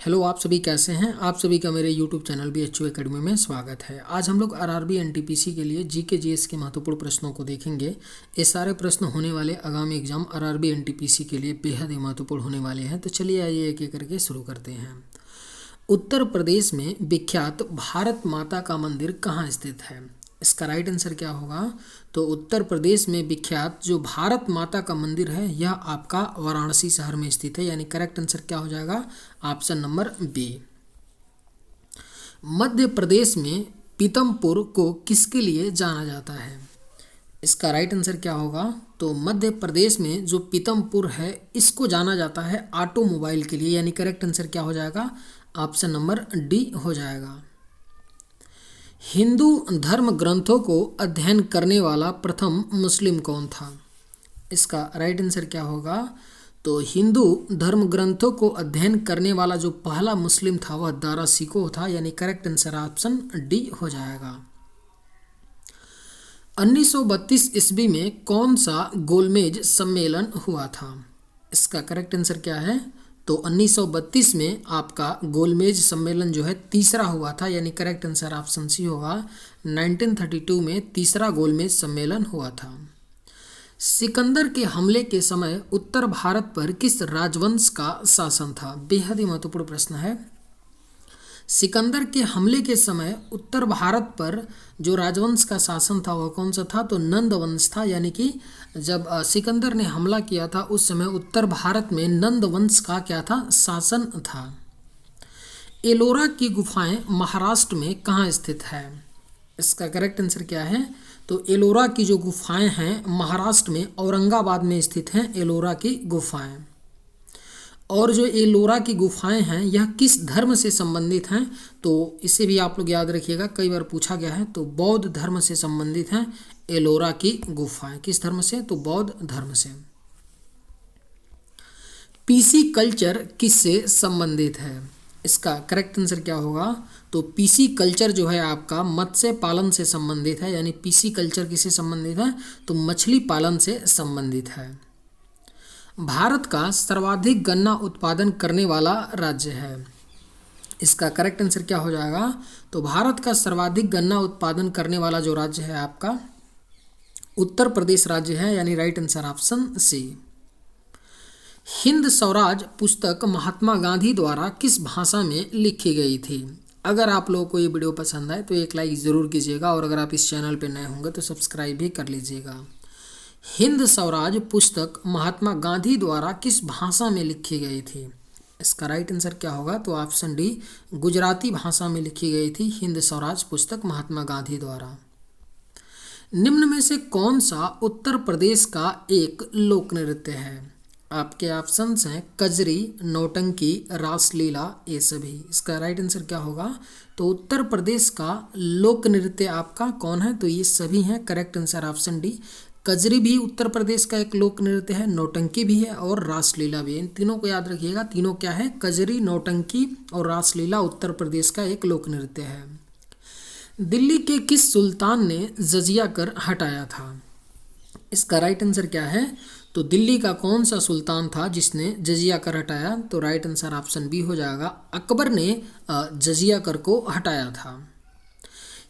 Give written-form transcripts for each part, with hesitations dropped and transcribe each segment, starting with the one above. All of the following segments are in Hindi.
हेलो, आप सभी कैसे हैं। आप सभी का मेरे यूट्यूब चैनल BHU एकेडमी में स्वागत है। आज हम लोग आरआरबी एनटीपीसी के लिए जीके जीएस के महत्वपूर्ण प्रश्नों को देखेंगे। ये सारे प्रश्न होने वाले आगामी एग्जाम आरआरबी एनटीपीसी के लिए बेहद ही महत्वपूर्ण होने वाले हैं। तो चलिए आइए एक एक करके शुरू करते हैं। उत्तर प्रदेश में विख्यात भारत माता का मंदिर कहाँ स्थित है? इसका राइट आंसर क्या होगा? तो उत्तर प्रदेश में विख्यात जो भारत माता का मंदिर है यह आपका वाराणसी शहर में स्थित है, यानी करेक्ट आंसर क्या हो जाएगा? Option number B. Madhya Pradesh में पीतमपुर को किसके लिए जाना जाता है? इसका राइट आंसर क्या होगा? तो मध्य प्रदेश में जो पीतमपुर है इसको जाना जाता है ऑटोमोबाइल के लिए, यानी करेक्ट आंसर क्या हो जाएगा? ऑप्शन नंबर डी हो जाएगा। हिंदू धर्म ग्रंथों को अध्ययन करने वाला प्रथम मुस्लिम कौन था? इसका राइट आंसर क्या होगा? तो हिंदू धर्म ग्रंथों को अध्ययन करने वाला जो पहला मुस्लिम था वह दारा शिकोह था, यानी करेक्ट आंसर ऑप्शन डी हो जाएगा। 1932 ईस्वी में कौन सा गोलमेज सम्मेलन हुआ था? इसका करेक्ट आंसर क्या है? तो 1932 में आपका गोलमेज सम्मेलन जो है तीसरा हुआ था, यानी करेक्ट आंसर ऑप्शन सी होगा। 1932 में तीसरा गोलमेज सम्मेलन हुआ था। सिकंदर के हमले के समय उत्तर भारत पर किस राजवंश का शासन था? बेहद ही महत्वपूर्ण प्रश्न है। सिकंदर के हमले के समय उत्तर भारत पर जो राजवंश का शासन था वह कौन सा था? तो नंद वंश था, यानी कि जब सिकंदर ने हमला किया था उस समय उत्तर भारत में नंद वंश का क्या था? शासन था। एलोरा की गुफाएं महाराष्ट्र में कहाँ स्थित है? इसका करेक्ट आंसर क्या है? तो एलोरा की जो गुफाएं हैं महाराष्ट्र में औरंगाबाद में स्थित हैं एलोरा की गुफाएं। और जो एलोरा की गुफाएं हैं यह किस धर्म से संबंधित हैं? तो इसे भी आप लोग याद रखिएगा, कई बार पूछा गया है। तो बौद्ध धर्म से संबंधित हैं एलोरा की गुफाएं। किस धर्म से? तो बौद्ध धर्म से। पीसी कल्चर किससे संबंधित है? इसका करेक्ट आंसर क्या होगा? तो पीसी कल्चर जो है आपका मत्स्य पालन से संबंधित है, यानी पीसी कल्चर किससे संबंधित है? तो मछली पालन से संबंधित है। भारत का सर्वाधिक गन्ना उत्पादन करने वाला राज्य है। इसका करेक्ट आंसर क्या हो जाएगा? तो भारत का सर्वाधिक गन्ना उत्पादन करने वाला जो राज्य है आपका उत्तर प्रदेश राज्य है, यानी right answer option C. Hind Swaraj पुस्तक महात्मा गांधी द्वारा किस भाषा में लिखी गई थी? अगर आप लोगों को ये वीडियो पसंद आए तो एक लाइक ज़रूर कीजिएगा, और अगर आप इस चैनल पर नए होंगे तो सब्सक्राइब भी कर लीजिएगा। हिंद स्वराज पुस्तक महात्मा गांधी द्वारा किस भाषा में लिखी गई थी? इसका राइट आंसर क्या होगा? तो ऑप्शन डी, गुजराती भाषा में लिखी गई थी हिंद स्वराज पुस्तक महात्मा गांधी द्वारा। निम्न में से कौन सा उत्तर प्रदेश का एक लोक नृत्य है? आपके ऑप्शंस हैं कजरी, नौटंकी, रासलीला, ये सभी। इसका राइट आंसर क्या होगा? तो उत्तर प्रदेश का लोक नृत्य आपका कौन है? तो ये सभी हैं, correct answer option D. Kajri भी उत्तर प्रदेश का एक लोक नृत्य है, नौटंकी भी है और रासलीला भी है। इन तीनों को याद रखिएगा, तीनों क्या है? कजरी, नौटंकी और रासलीला उत्तर प्रदेश का एक लोक नृत्य है। दिल्ली के किस सुल्तान ने जजिया कर हटाया था? इसका राइट आंसर क्या है? तो दिल्ली का कौन सा सुल्तान था जिसने जजिया कर हटाया? तो राइट आंसर ऑप्शन बी हो जाएगा, अकबर ने जजिया कर को हटाया था।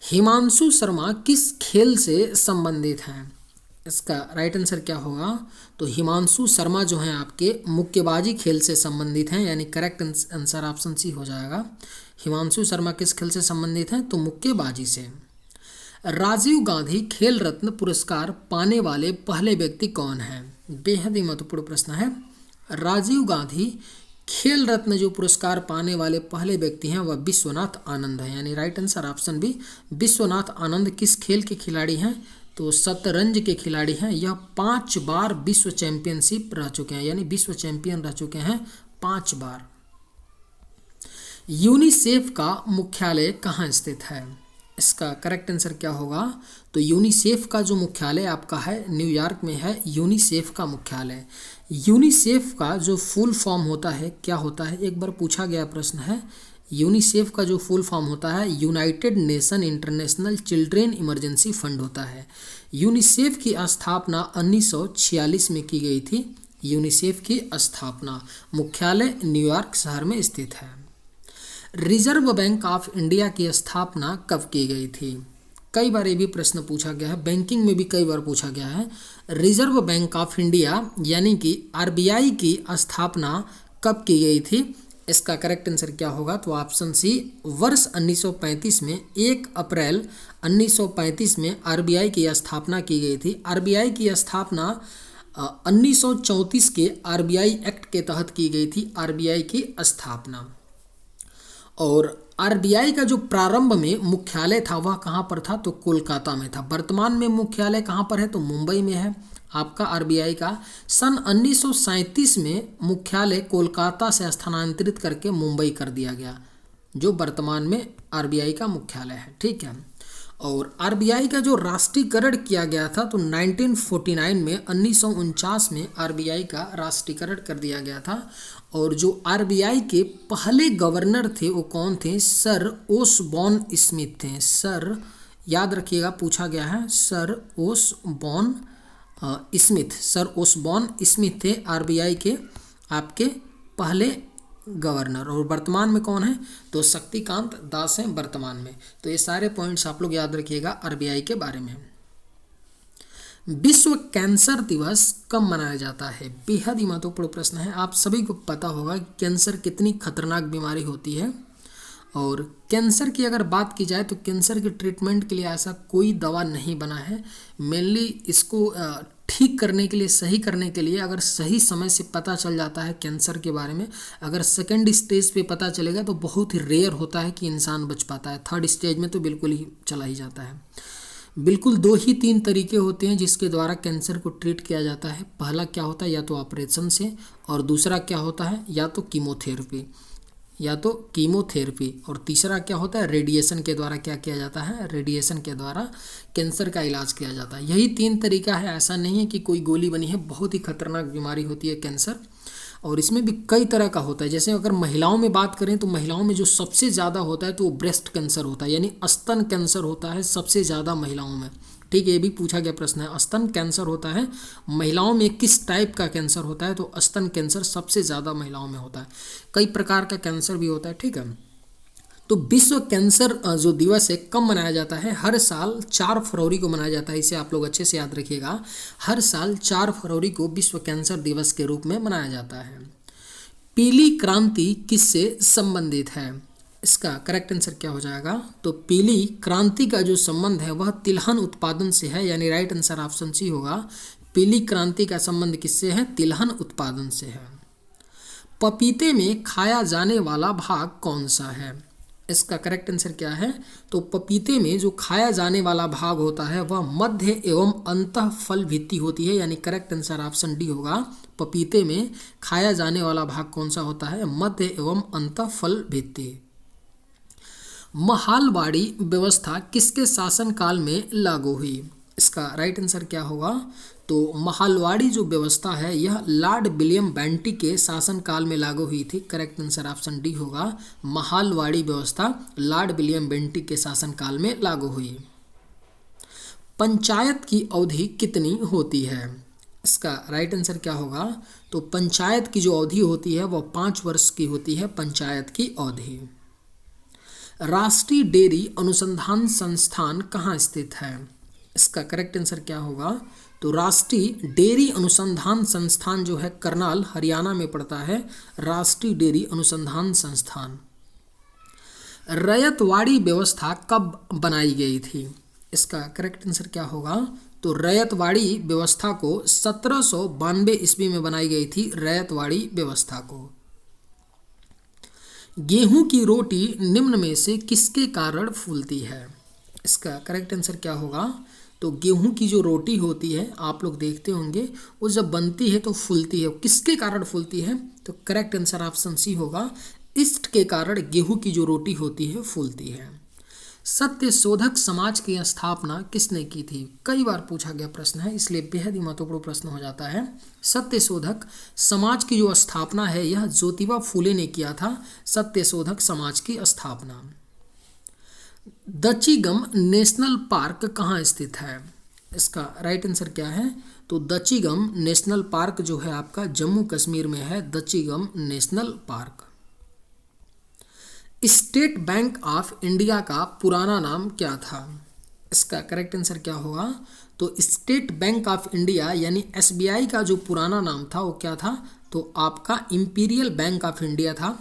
हिमांशु शर्मा किस खेल से संबंधित हैं? इसका राइट आंसर क्या होगा? तो हिमांशु शर्मा जो हैं आपके मुक्केबाजी खेल से संबंधित हैं, यानी करेक्ट आंसर ऑप्शन सी हो जाएगा। हिमांशु शर्मा किस खेल से संबंधित हैं? तो मुक्केबाजी से। राजीव गांधी खेल रत्न पुरस्कार पाने वाले पहले व्यक्ति कौन हैं? बेहद ही महत्वपूर्ण प्रश्न है। राजीव गांधी खेल रत्न जो पुरस्कार पाने वाले पहले व्यक्ति हैं वह विश्वनाथ आनंद है, यानी right answer option B. Vishwanath Anand किस खेल के खिलाड़ी हैं? तो शतरंज के खिलाड़ी हैं। यह 5 बार विश्व चैंपियनशिप रह चुके हैं, यानी विश्व चैंपियन रह चुके हैं 5 बार। यूनिसेफ का मुख्यालय कहाँ स्थित है? इसका करेक्ट आंसर क्या होगा? तो यूनिसेफ का जो मुख्यालय आपका है न्यूयॉर्क में है, यूनिसेफ का मुख्यालय। यूनिसेफ का जो फुल फॉर्म होता है क्या होता है? एक बार पूछा गया प्रश्न है। यूनिसेफ का जो फुल फॉर्म होता है United nation international children emergency fund होता है। यूनिसेफ की स्थापना 1946 में की गई थी। यूनिसेफ की स्थापना मुख्यालय न्यूयॉर्क शहर में स्थित है। रिजर्व बैंक ऑफ इंडिया की स्थापना कब की गई थी? कई बार ये भी प्रश्न पूछा गया है, बैंकिंग में भी कई बार पूछा गया है। रिजर्व बैंक ऑफ इंडिया यानी कि आरबीआई की स्थापना कब की गई थी? इसका करेक्ट आंसर क्या होगा? तो ऑप्शन सी, वर्ष 1935 में 1 अप्रैल 1935 में आरबीआई की स्थापना की गई थी। आरबीआई की स्थापना 1934 के आरबीआई एक्ट के तहत की गई थी, आरबीआई की स्थापना। और आरबीआई का जो प्रारंभ में मुख्यालय था वह कहाँ पर था? तो कोलकाता में था। वर्तमान में मुख्यालय कहाँ पर है? तो मुंबई में है आपका आरबीआई का। सन 1937 में मुख्यालय कोलकाता से स्थानांतरित करके मुंबई कर दिया गया, जो वर्तमान में आरबीआई का मुख्यालय है। ठीक है। और आरबीआई का जो राष्ट्रीयकरण किया गया था तो 1949 में 1949 में आरबीआई का राष्ट्रीयकरण कर दिया गया था। और जो आरबीआई के पहले गवर्नर थे वो कौन थे? सर ओसबॉर्न स्मिथ थे। सर, याद रखिएगा, पूछा गया है, sir Osborne Smith. Sir Osborne Smith थे आरबीआई के आपके पहले गवर्नर। और वर्तमान में कौन है? तो शक्तिकांत दास हैं वर्तमान में। तो ये सारे पॉइंट्स आप लोग याद रखिएगा आरबीआई के बारे में। विश्व कैंसर दिवस कब मनाया जाता है? बेहद ही महत्वपूर्ण प्रश्न है। आप सभी को पता होगा कि कैंसर कितनी खतरनाक बीमारी होती है। और कैंसर की अगर बात की जाए तो कैंसर के ट्रीटमेंट के लिए ऐसा कोई दवा नहीं बना है। मेनली इसको ठीक करने के लिए, सही करने के लिए अगर सही समय से पता चल जाता है कैंसर के बारे में, अगर सेकंड स्टेज पे पता चलेगा तो बहुत ही रेयर होता है कि इंसान बच पाता है। थर्ड स्टेज में तो बिल्कुल ही चला ही जाता है। बिल्कुल 2 ही 3 तरीके होते हैं जिसके द्वारा कैंसर को ट्रीट किया जाता है। पहला क्या होता है? या तो ऑपरेशन से, और दूसरा क्या होता है? या तो कीमोथेरेपी, और तीसरा क्या होता है? रेडिएशन के द्वारा क्या किया जाता है? रेडिएशन के द्वारा कैंसर का इलाज किया जाता है। यही 3 तरीका है, ऐसा नहीं है कि कोई गोली बनी है। बहुत ही खतरनाक बीमारी होती है कैंसर, और इसमें भी कई तरह का होता है। जैसे अगर महिलाओं में बात करें तो महिलाओं में जो सबसे ज़्यादा होता है तो वो ब्रेस्ट कैंसर होता है, यानी स्तन कैंसर होता है सबसे ज़्यादा महिलाओं में। ठीक है, ये भी पूछा गया प्रश्न है। स्तन कैंसर होता है महिलाओं में। किस टाइप का कैंसर होता है? तो स्तन कैंसर सबसे ज़्यादा महिलाओं में होता है। कई प्रकार का कैंसर भी होता है। ठीक है। तो विश्व कैंसर जो दिवस है कब मनाया जाता है? हर साल 4 फरवरी को मनाया जाता है। इसे आप लोग अच्छे से याद रखिएगा। हर साल 4 फरवरी को विश्व कैंसर दिवस के रूप में मनाया जाता है। पीली क्रांति किससे संबंधित है? इसका करेक्ट आंसर क्या हो जाएगा? तो पीली क्रांति का जो संबंध है वह तिलहन उत्पादन से है, यानी राइट आंसर ऑप्शन सी होगा। पीली क्रांति का संबंध किससे है? तिलहन उत्पादन से है। पपीते में खाया जाने वाला भाग कौन सा है? इसका करेक्ट आंसर क्या है? तो पपीते में जो खाया जाने वाला भाग होता है वह मध्य एवं अंतः फल भित्ति होती है, यानी करेक्ट आंसर ऑप्शन डी होगा। पपीते में खाया जाने वाला भाग कौन सा होता है? मध्य एवं अंतः फल भित्ति। महालवाड़ी व्यवस्था किसके शासनकाल में लागू हुई? इसका राइट आंसर क्या होगा? तो महालवाड़ी जो व्यवस्था है यह लॉर्ड विलियम बेंटिक के शासनकाल में लागू हुई थी। करेक्ट आंसर ऑप्शन डी होगा। महालवाड़ी व्यवस्था लॉर्ड विलियम बेंटिक के शासनकाल में लागू हुई। पंचायत की अवधि कितनी होती है? इसका राइट आंसर क्या होगा? तो पंचायत की जो अवधि होती है वह 5 वर्ष की होती है, पंचायत की अवधि। राष्ट्रीय डेयरी अनुसंधान संस्थान कहाँ स्थित है? इसका करेक्ट आंसर क्या होगा? तो राष्ट्रीय डेयरी अनुसंधान संस्थान जो है करनाल हरियाणा में पड़ता है। राष्ट्रीय डेयरी अनुसंधान संस्थान। रैयतवाड़ी व्यवस्था कब बनाई गई थी? इसका करेक्ट आंसर क्या होगा? तो रैयतवाड़ी व्यवस्था को 1792 ईस्वी में बनाई गई थी, रैयतवाड़ी व्यवस्था को। गेहूं की रोटी निम्न में से किसके कारण फूलती है? इसका करेक्ट आंसर क्या होगा? तो गेहूं की जो रोटी होती है आप लोग देखते होंगे वो जब बनती है तो फूलती है। किसके कारण फूलती है? तो करेक्ट आंसर ऑप्शन सी होगा। ईस्ट के कारण गेहूं की जो रोटी होती है फूलती है। सत्यशोधक समाज की स्थापना किसने की थी? कई बार पूछा गया प्रश्न है, इसलिए बेहद ही महत्वपूर्ण प्रश्न हो जाता है। सत्यशोधक समाज की जो स्थापना है यह ज्योतिबा फूले ने किया था। सत्यशोधक समाज की स्थापना। दचिगम नेशनल पार्क कहाँ स्थित है? इसका राइट आंसर क्या है? तो दचिगम नेशनल पार्क जो है आपका जम्मू कश्मीर में है, Dachigam national park. State bank of India का पुराना नाम क्या था? इसका करेक्ट आंसर क्या होगा? तो स्टेट बैंक ऑफ इंडिया यानी एसबीआई का जो पुराना नाम था वो क्या था? तो आपका इंपीरियल बैंक ऑफ इंडिया था।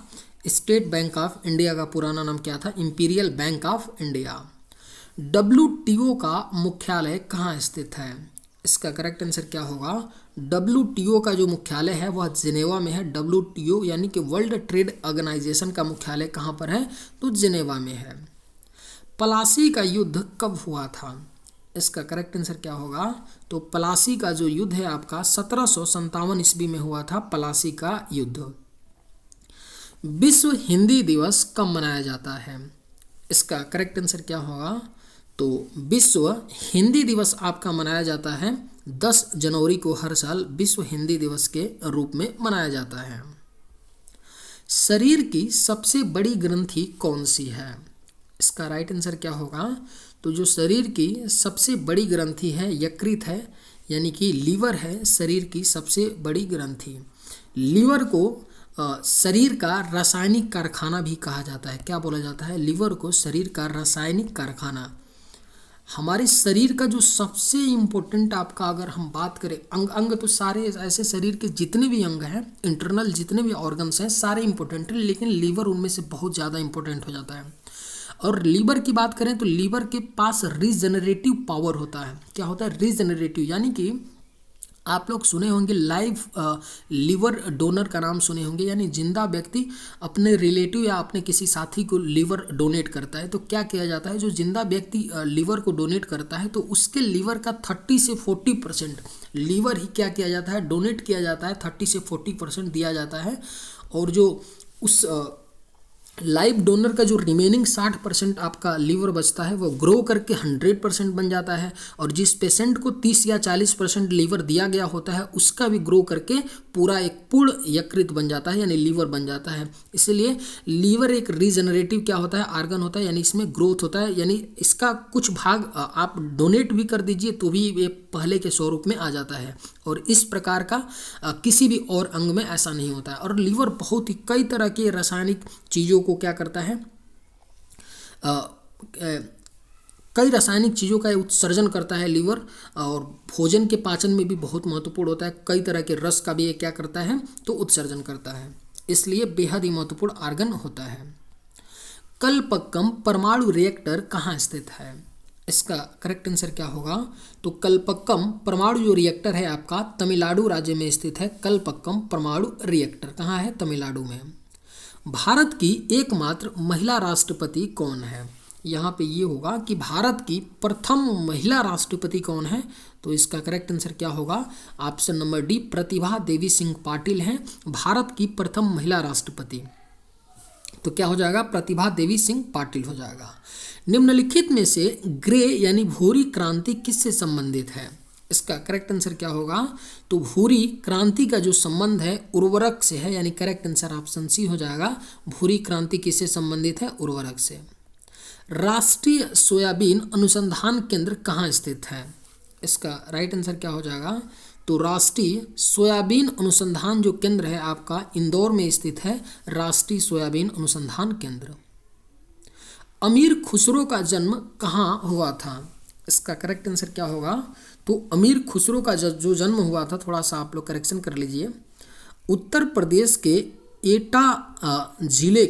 स्टेट बैंक ऑफ इंडिया का पुराना नाम क्या था? Imperial bank of India. WTO का मुख्यालय कहाँ स्थित है? इसका करेक्ट आंसर क्या होगा? डब्ल्यूटीओ का जो मुख्यालय है वह जिनेवा में है। डब्ल्यूटीओ यानी कि वर्ल्ड ट्रेड ऑर्गेनाइजेशन का मुख्यालय कहाँ पर है? तो जिनेवा में है। पलासी का युद्ध कब हुआ था? इसका करेक्ट आंसर क्या होगा? तो पलासी का जो युद्ध है आपका 1757 ईस्वी में हुआ था, पलासी का युद्ध। विश्व हिंदी दिवस कब मनाया जाता है? इसका करेक्ट आंसर क्या होगा? तो विश्व हिंदी दिवस आपका मनाया जाता है 10 जनवरी को, हर साल विश्व हिंदी दिवस के रूप में मनाया जाता है। शरीर की सबसे बड़ी ग्रंथि कौन सी है? इसका राइट आंसर क्या होगा? तो जो शरीर की सबसे बड़ी ग्रंथि है यकृत है, यानी कि लीवर है शरीर की सबसे बड़ी ग्रंथि। लीवर को शरीर का रासायनिक कारखाना भी कहा जाता है। क्या बोला जाता है? लीवर को शरीर का रासायनिक कारखाना। हमारे शरीर का जो सबसे इम्पोर्टेंट आपका अगर हम बात करें अंग तो सारे ऐसे शरीर के जितने भी अंग हैं, इंटरनल जितने भी ऑर्गन्स हैं सारे इम्पोर्टेंट हैं, लेकिन लीवर उनमें से बहुत ज़्यादा इम्पोर्टेंट हो जाता है। और लीवर की बात करें तो लीवर के पास रीजनरेटिव पावर होता है। क्या होता है? रीजनरेटिव, यानी कि आप लोग सुने होंगे लाइव लीवर डोनर का नाम सुने होंगे, यानी जिंदा व्यक्ति अपने रिलेटिव या अपने किसी साथी को लीवर डोनेट करता है। तो क्या किया जाता है? जो जिंदा व्यक्ति लीवर को डोनेट करता है तो उसके लीवर का 30 से 40% लीवर ही क्या किया जाता है? डोनेट किया जाता है, 30 से 40% दिया जाता है। और जो उस लाइव डोनर का जो रिमेनिंग 60% आपका लीवर बचता है वो ग्रो करके 100% बन जाता है। और जिस पेशेंट को 30 या 40% लीवर दिया गया होता है उसका भी ग्रो करके पूरा एक पूर्ण यकृत बन जाता है, यानी लीवर बन जाता है। इसलिए लीवर एक रीजनरेटिव क्या होता है? आर्गन होता है, यानी इसमें ग्रोथ होता है, यानी इसका कुछ भाग आप डोनेट भी कर दीजिए तो भी ये पहले के स्वरूप में आ जाता है। और इस प्रकार का किसी भी और अंग में ऐसा नहीं होता है। और लीवर बहुत ही कई तरह के रासायनिक चीज़ों को क्या करता है? कई रासायनिक चीज़ों का उत्सर्जन करता है लीवर। और भोजन के पाचन में भी बहुत महत्वपूर्ण होता है। कई तरह के रस का भी ये क्या करता है? तो उत्सर्जन करता है, इसलिए बेहद ही महत्वपूर्ण आर्गन होता है। कल्पक्कम परमाणु रिएक्टर कहाँ स्थित है? इसका करेक्ट आंसर क्या होगा? तो कल्पक्कम परमाणु जो रिएक्टर है आपका तमिलनाडु राज्य में स्थित है। कल्पक्कम परमाणु रिएक्टर कहाँ है? तमिलनाडु में। भारत की एकमात्र महिला राष्ट्रपति कौन है? यहाँ पे ये होगा कि भारत की प्रथम महिला राष्ट्रपति कौन है? तो इसका करेक्ट आंसर क्या होगा? Option number D, Pratibha Devi Singh Patil हैं भारत की प्रथम महिला राष्ट्रपति। तो क्या हो जाएगा? प्रतिभा देवी सिंह पाटिल हो जाएगा। निम्नलिखित में से ग्रे यानी भूरी क्रांति किससे संबंधित है? इसका करेक्ट आंसर क्या होगा? तो भूरी क्रांति का जो संबंध है उर्वरक से है, यानी करेक्ट आंसर ऑप्शन सी हो जाएगा। भूरी क्रांति किससे संबंधित है? उर्वरक से। राष्ट्रीय सोयाबीन अनुसंधान केंद्र कहाँ स्थित है? इसका राइट आंसर क्या हो जाएगा? तो राष्ट्रीय सोयाबीन अनुसंधान जो केंद्र है आपका इंदौर में स्थित है। राष्ट्रीय सोयाबीन अनुसंधान केंद्र। अमीर खुसरो का जन्म कहाँ हुआ था? इसका करेक्ट आंसर क्या होगा? तो अमीर खुसरो का जो जन्म हुआ था, थोड़ा सा आप लोग करेक्शन कर लीजिए, उत्तर प्रदेश के एटा जिले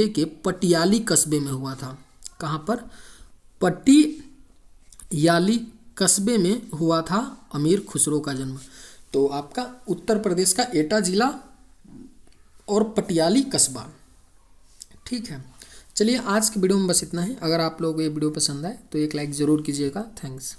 के पटियाली कस्बे में हुआ था। कहाँ पर? पटियाली कस्बे में हुआ था अमीर खुसरो का जन्म। तो आपका उत्तर प्रदेश का एटा जिला और पटियाली कस्बा। ठीक है, चलिए आज की वीडियो में बस इतना ही। अगर आप लोगों को ये वीडियो पसंद आए तो एक लाइक ज़रूर कीजिएगा। थैंक्स।